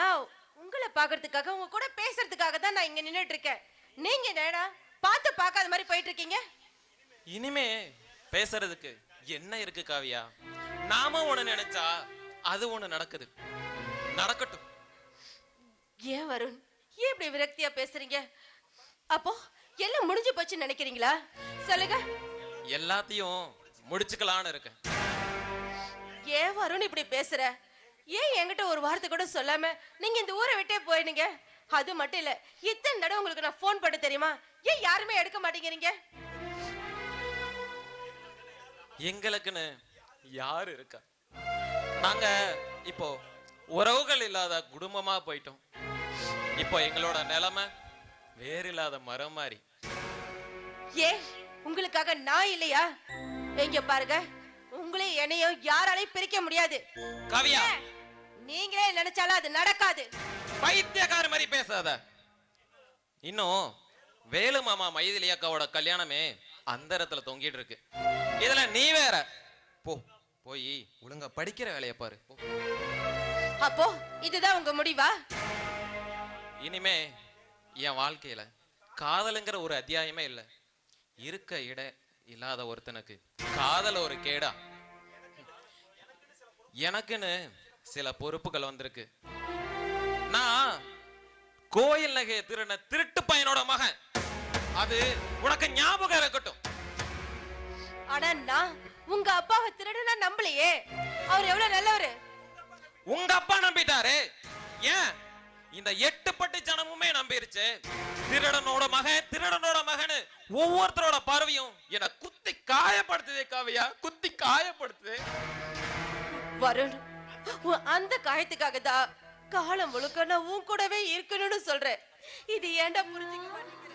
நான் உங்களை பாக்குறதுக்காக உங்க கூட பேசுறதுக்காக தான் நான் இங்க நின்னுட்டு இருக்கேன். நீங்க என்னடா பார்த்து பார்க்காத மாதிரி போயிட்டு இருக்கீங்க? இனிமே பேசுறதுக்கு என்ன இருக்கு காவியா? நாம ஒண்ணு நினைச்சா அது ஒண்ணு நடக்குது. நடக்கட்டும். ஏன் வருண், ஏன் இப்படி விரக்தியா பேசுறீங்க? அப்போ எல்லாம் முடிஞ்சு போச்சுன்னு நினைக்கிறீங்களா? சொல்லுங்க. எல்லாத்தையும் முடிச்சுக்கலான்னு இருக்கேன். ஏன் வருண் இப்படி பேசுற? ஏன் என்கிட்ட ஒரு வார்த்தை கூட சொல்லாம நீங்க இந்த ஊரை விட்டே போயிடுங்க? அது மட்டும் இல்ல, இத்தனை தடவை உங்களுக்கு நான் போன் பண்ண தெரியுமா? ஏன் யாருமே எடுக்க மாட்டேங்கிறீங்க? எங்களுக்குன்னு யாரு இருக்கா? நாங்க இப்போ உறவுகள் இல்லாத குடும்பமா போயிட்டோம். இப்போ எங்களோட நிலைமை வேறு இல்லாத மரம் மாதிரி. ஏன் உங்களுக்காக நான் இல்லையா? எங்க பாருங்க, உங்களே என்னையும் யாராலையும் பிரிக்க முடியாது. காவியா, நீங்களே நினைச்சாலும் அது நடக்காது. பைத்தியக்கார மாதிரி பேசாத. இன்னும் வேலு மாமா மைதிலி அக்காவோட கல்யாணமே அந்த இடத்துல தொங்கிட்டு இருக்கு. இதுல நீ வேற. போய் ஒழுங்கா படிக்கிற வேலையை பாரு. அப்போ இதுதான் உங்க முடிவா? இனிமே என் வாழ்க்கையில காதலுங்கிற ஒரு அத்தியாயமே இல்லை. இருக்க இட இல்லாத ஒருத்தனுக்கு காதல் ஒரு கேடா? எனக்குன்னு சில பொறுப்புகள் வந்திருக்கு. நான் கோயில் நகையை திருடின திருட்டு பையனோட மகன். அது உனக்கு ஞாபகம் இருக்கட்டும். ஆனா நான் உங்க அப்பாவை திருடுனா நம்பலையே. அவர் எவ்வளவு நல்லவரு. உங்க அப்பா நம்பிட்டாரு. ஏன் இந்த 8 பட்டு ஜனமுமே நம்பிருச்சு. திருடனோட மகன் ஒவ்வொருத்தரோட பார்வையும் என்ன குத்தி காயப்படுத்துதே காவியா, குத்தி காயப்படுத்துது. வருண், அந்த காயத்துக்காக தான் காலம் முழுக்க நான் உன் கூடவே இருக்கணும்னு சொல்றேன். இது ஏன்டா புரிஞ்சுக்க மாட்டேங்கிற?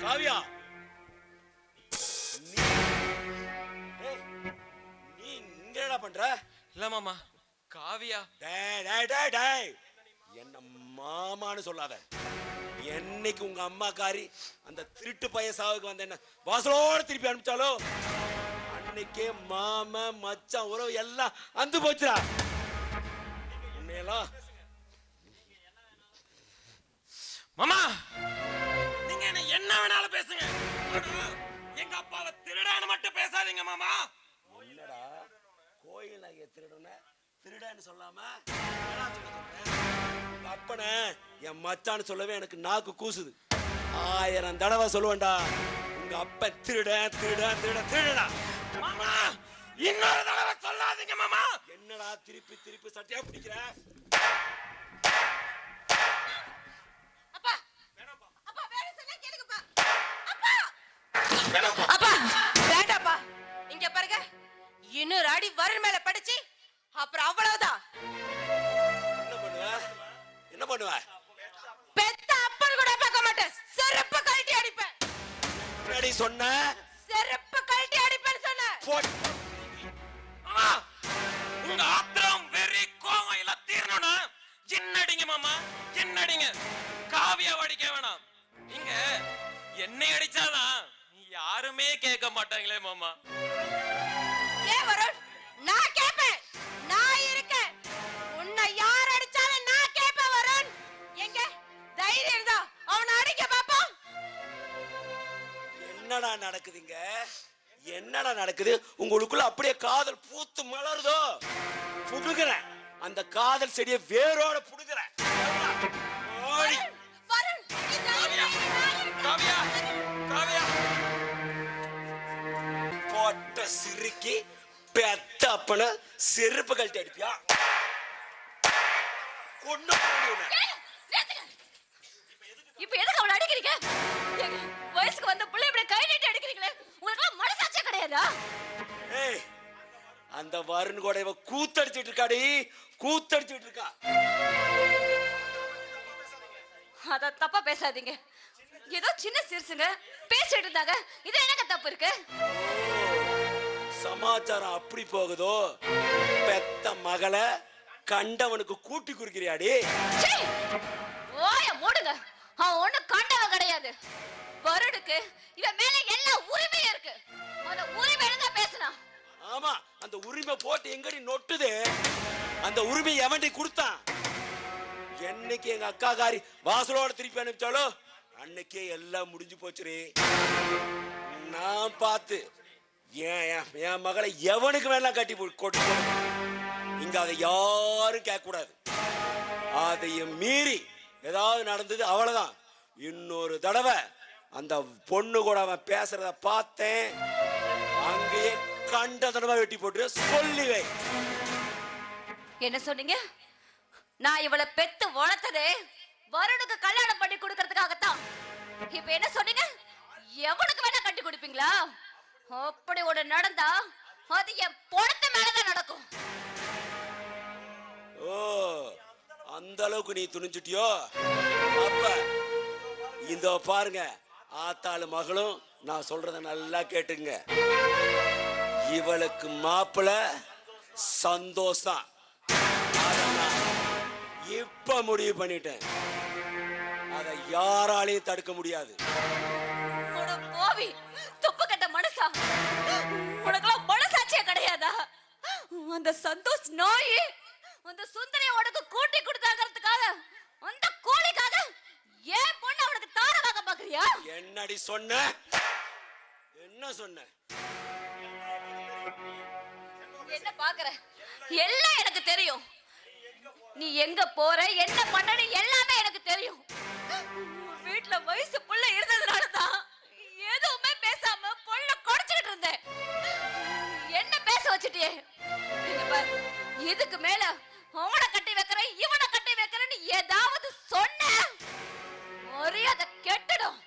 காவியா, நீ இங்க என்ன பண்ற? இல்ல மாமா, காவியா. என்ன மாமான்னு சொல்லாத. என்னைக்கு உங்க அம்மாக்காரி அந்த திருட்டு பையன் சாவுக்கு வந்த என்ன வாசலோட திருப்பி அனுப்பிச்சாலோ அன்னைக்கே மாமா மச்சான் உறவு எல்லாம் அந்து போச்சுடா. உன்னையெல்லாம் மாமா, நீங்க என்ன வேணாலும் பேசுங்க. எங்க அப்பாவை திருடான்னு மட்டும் பேசாதீங்க மாமா. என்னடா கோயில் நகையை திருடன்னு சொல்லாம அப்பன என் மச்சான்னு சொல்லவே எனக்கு நாக்கு கூசுது. 1000 தடவை சொல்லுவேன்டா, உங்க அப்ப திருடா. மாமா, இன்னொரு தடவை சொல்லாதீங்க மாமா. என்னடா திருப்பி சட்டையா பிடிக்கிற? அப்பா வேண்டாப்பா. இங்க பாருங்க, இன்னொரு அடி வருண் மேல படிச்சு அப்புறம் அவ்வளவுதான். என்ன பண்ணுவ? பெத்த அப்பன் கூட பார்க்க மாட்டேன். செருப்பு கழட்டி அடிப்பேன். சொன்ன செருப்பு கழட்டி அடிப்பேன்னு சொன்ன. மாமா, உங்க ஆத்திரம் வெறி கோவம் எல்லாம் தீரணும்னா என்னடிங்க மாமா, என்னடிங்க. காவியா அடிக்க வேணாம், இங்க என்னை அடிச்சாதான் யாருமே கேட்க மாட்டாங்களே மாமா. ஏன் வருண், நான் கேட்பேன், நான் இருக்கேன். உன்னை யார் அடிச்சாலும் நான் கேட்பேன் வருண். எங்க தைரியம் இருந்தா அவனை அடிக்க பாப்போம். என்னடா நடக்குதுங்க? என்னடா நடக்குது? உங்களுக்குள்ள அப்படியே காதல் பூத்து மலருதோ? புடுங்குறேன், அந்த காதல் செடியை வேரோட புடுங்குறேன். ஓடி. வருண், நீ தைரியம் இருந்தா நான் காவியா, இருக்கேன். காவியா. போட்ட சிறுக்கி பெத்த அப்பன செருப்பு கழட்டி அடிப்பியா? கொண்டு இப்ப எதுக்கு அவளை அடிக்கிறீங்க? ஏங்க, வயசுக்கு வந்த புள்ளை இப்படி கை நீட்டி அடிக்கிறீங்களே, உங்களுக்கு மனசாட்சியே கிடையாதா? ஏய், அந்த வருண் கூட இவ கூத்தடிச்சிட்டு இருக்காடி, கூத்தடிச்சிட்டு இருக்கா. அத தப்பா பேசாதீங்க. ஏதோ சின்ன சிறுசுங்க பேசிட்டு இருந்தாங்க, இது என்னங்க தப்பு இருக்கு? சமாச்சாரம் அப்படி போகுதோ? பெத்த மகளை கண்டவனுக்கு கூட்டி குறிக்கிறியாடி? சீ! ஓய மூடுங்க. அவன் ஒண்ணு கண்டவன் கிடையாது. வருடுக்கு இவன் மேல எல்லா உரிமையும் இருக்கு. அந்த உரிமை இருந்தா பேசணும். ஆமா, அந்த உரிமை போட்டு எங்கடி நொட்டுது? அந்த உரிமை எவன்டி கொடுத்தான்? என்னைக்கு எங்க அக்கா காரி வாசலோட திருப்பி அனுப்பிச்சாலோ அன்னைக்கே எல்லாம் முடிஞ்சு போச்சுரே. நான் பார்த்து என் மகளை எவனுக்கு வேணா கட்டி கொட்டு. இங்க அதை யாரும் கேட்க கூடாது. அதையும் மீறி ஏதாவது நடந்தது அவ்வளவுதான். இன்னொரு தடவை அந்த பொண்ணு கூட அவன் பேசுறத பார்த்தேன், அங்கேயே கண்ட தடவை வெட்டி போட்டு சொல்லிவை. என்ன சொன்னீங்க? நான் இவளை பெத்து வளர்த்ததே வருணுக்கு கல்யாணம் பண்ணி கொடுக்கறதுக்காகத்தான். இப்ப என்ன சொன்னீங்க? எவனுக்கு வேணா கட்டி கொடுப்பீங்களா? அப்படி ஒண்ணு நடந்தா அது என் பொணத்து மேலதான் நடக்கும். ஓ, அந்த அளவுக்கு நீ துணிஞ்சிட்டியோ? அப்ப இந்த பாருங்க, ஆத்தாளு மகளும் நான் சொல்றத நல்லா கேட்டுங்க. இவளுக்கு மாப்பிள சந்தோஷம். இப்ப முடிவு பண்ணிட்டேன், அதை யாராலையும் தடுக்க முடியாது. போவி துப்பு கட்ட மனசா, உனக்கெல்லாம் மனசாட்சியே கிடையாதா? அந்த சந்தோஷ் நாய் அந்த சுந்தரியை உனக்கு கூட்டி கொடுத்தாங்கிறதுக்காக, அந்த கோழிக்காக ஏன் பொண்ணு அவனுக்கு தாரமாக பாக்குறியா? என்னடி சொன்ன? என்ன சொன்ன? என்ன பாக்குற? எல்லாம் எனக்கு தெரியும். நீ எங்க போற, என்ன பண்ணனு எல்லாமே எனக்கு தெரியும். வீட்டுல வயசு புள்ள இருந்ததுனாலதான் எதுவுமே பேசாம பொண்ண குடைச்சிட்டு இருந்தேன். என்ன பேச வச்சுட்டியே? இங்க பாரு, இதுக்கு மேல அவனை கட்டி வைக்கிறேன், இவனை கட்டி வைக்கிறேன்னு ஏதாவது சொன்ன மரியாதை கெட்டுடும்.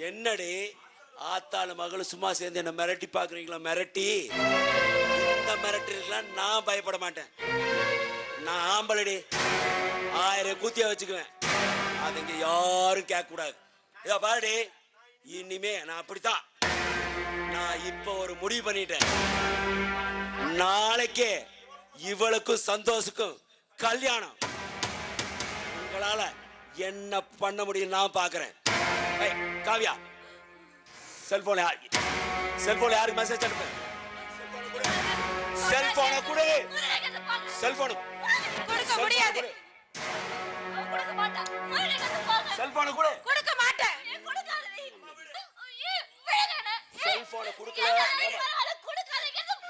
என்னடி ஆத்தாளு மகளும் சும்மா சேர்ந்து என்ன மிரட்டி பாக்குறீங்களா? மிரட்டி இந்த மிரட்டிருக்கலாம். நான் பயப்பட மாட்டேன். நான் ஆம்பளடி, 1000 கூத்தியா வச்சுக்குவேன். அது இங்க யாரும் கேட்க கூடாது. இதோ பாருடி, இனிமே நான் அப்படித்தான். நான் இப்ப ஒரு முடிவு பண்ணிட்டேன். நாளைக்கே இவளுக்கும் சந்தோஷுக்கும் கல்யாணம். உங்களால என்ன பண்ண முடியும் நான் பாக்குறேன். காவியா, செல்போன் யாருக்கு மெசேஜ் அனுப்பு? செல்போனை கொடு. செல்போன் கொடுக்க முடியாது. கொடுக்க மாட்டேன். செல்போனை கொடு. கொடுக்க மாட்டேன். செல்போனை கொடுக்கல.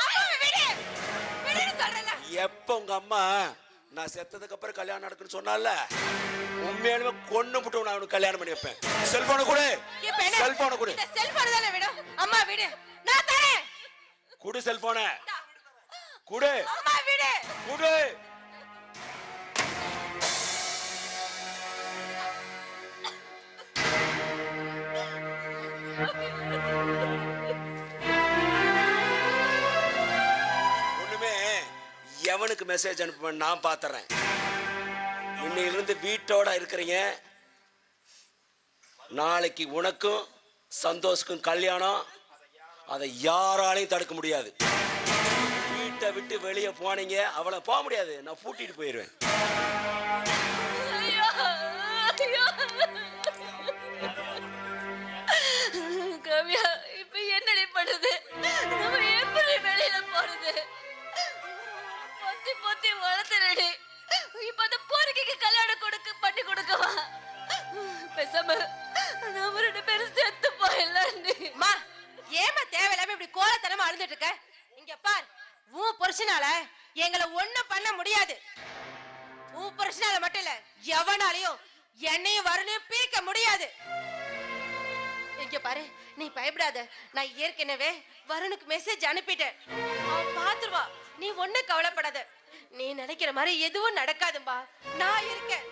அம்மாவை விடு. விடுன்னு சொல்றேன்ல. எப்ப உங்க அம்மா நான் செத்ததுக்கு அப்புறம் கல்யாணம் நடக்குன்னு சொன்னால, உண்மையாலுமே கொன்னு புட்டு நான் அவனுக்கு கல்யாணம் பண்ணி வைப்பேன். செல்போனை கொடு. இப்ப என்ன? செல்போனை கொடு. இந்த செல்போன் தானே விடு. அம்மா விடு. நான் தரேன். கொடு செல்போனை. கொடு. அம்மா விடு. கொடு. ஒண்ணுமே எவனுக்கு மெசேஜ் அனுப்புவேன் நான் பாத்துறேன். இன்னையிலிருந்து வீட்டோட இருக்கிறீங்க. நாளைக்கு உனக்கும் சந்தோஷுக்கும் கல்யாணம். அதை யாராலையும் தடுக்க முடியாது. வீட்டை விட்டு வெளியே போனீங்க அவளை போக முடியாது, நான் பூட்டிட்டு போயிடுவேன். ஐயோ, ஐயோ. கவ்யா, இப்ப என்னடி பண்ணுது? நம்ம எப்படி வெளியில போறது? பொத்தி பொத்தி வளர்த்துறடி. இப்ப அந்த போறதுக்கு கல்யாணம் பண்ணி கொடுக்கவா? பேசாம நம்ம 2 பேரும் செத்து போயிடலாம். மா, ஏமா தேவையில்லாம இப்படி கோலத்தனமா அழுதுட்டு இருக்க? இங்க பார், உன் புருஷனால எங்களை ஒண்ணும் பண்ண முடியாது. உன் புருஷனால மட்டும் இல்ல, எவனாலையும் என்னையும் வருணையும் பிரிக்க முடியாது. இங்க பாரு, நீ பயப்படாத. நான் ஏற்கனவே வருணுக்கு மெசேஜ் அனுப்பிட்டேன், அவன் பாத்துருவா. நீ ஒண்ணு கவலைப்படாத. நீ நினைக்கிற மாதிரி எதுவும் நடக்காதும்பா, நான் இருக்கேன்.